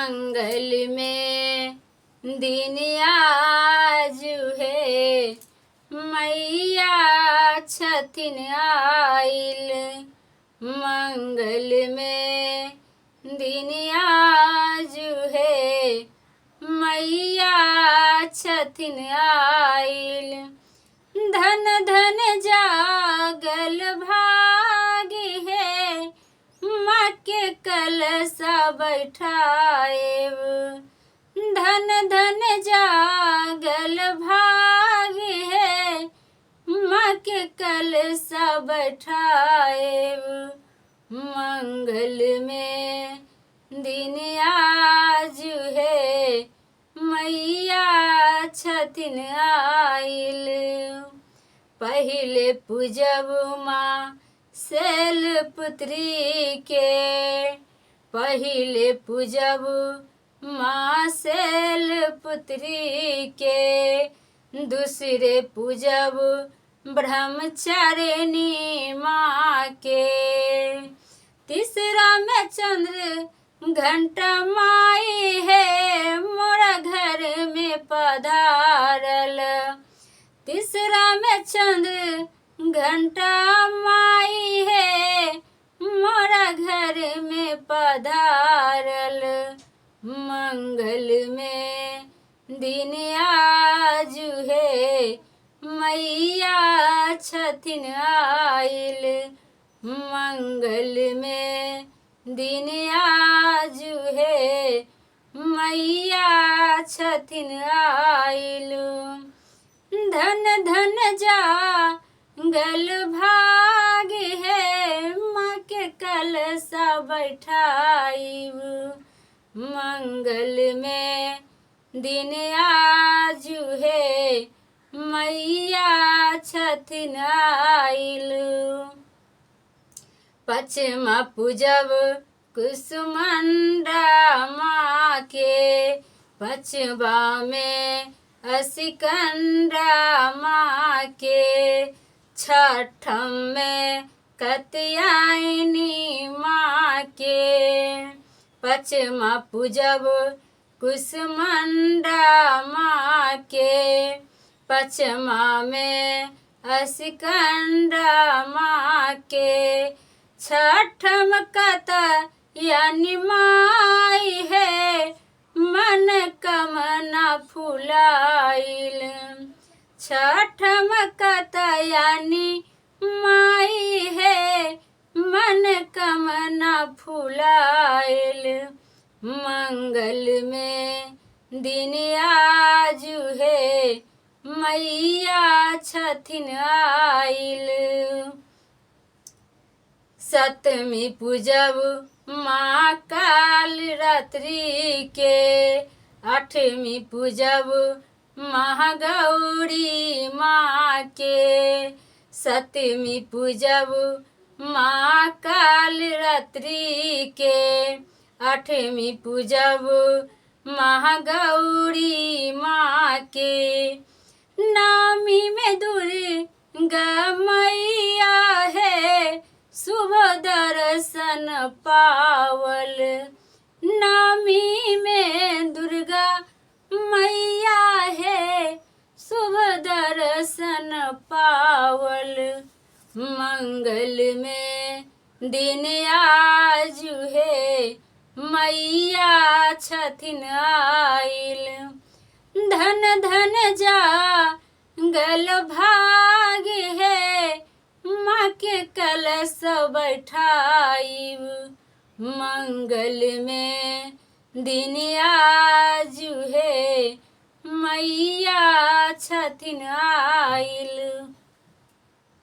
मंगल में दिन आज है, मैया छथिन आइल। मंगल में दिन आज है, मैया छथिन आइल। धन धन जागल भाग है, माँ के कलशा बैठाएब। धन धन जागल भाग है, माँ के कलशा बैठाएब। मंगल में दिन आज है, मैया छथिन आइल। पहिले पूजब माँ शैलपुत्री के, पहिले पूजब माँ शैलपुत्री के। दूसरे पूजब ब्रह्मचारिणी माँ के। तीसरा में चंद्र घंटा माई है, मोरा घर में पधारल। तीसरा में चंद्र घंटा माई है, मोरा घर में पधारल। मंगल में दिन आज है, मैया छथिन आइल। मंगल में दिन आज है, मैया छथिन आइल। धन धन जागल भाग है, माँ के कलशा बैठाइब। मंगल में दिन आज है, मैया छथिन आइल। पचमा पूजब कुसुमंडा माँ के, पचवा में असिकंडा माँ के। छठम में कात्यायनी माँ के। पचमा पूजब कुसुमंडा माँ के, पचमा में असिकंडा माँ के। छठम कात्यायनी माई है, मन कामना फुलाइल। छठम कात्यायनी माई है, मन कामना फुलाइल। मंगल में दिन आज है, मैया छथिन आइल। सप्तमी पूजब माँ काल रात्रि के। आठवीं पूजब महागौरी माँ के। सतवीं पूजब माँ काल रात्रि के। आठवीं पूजब महागौरी माँ के। नवमी में दुर्गा मैया है, शुभ दर्शन पावल। नवमी में दुर्गा मैया है, शुभ दर्शन पावल। मंगल में दिन आज है, मैया छथिन आइल। धन धन जागल भाग है, माँ के कलश बैठाइब। मंगल में दिन आज है, मैया छथिन आइल।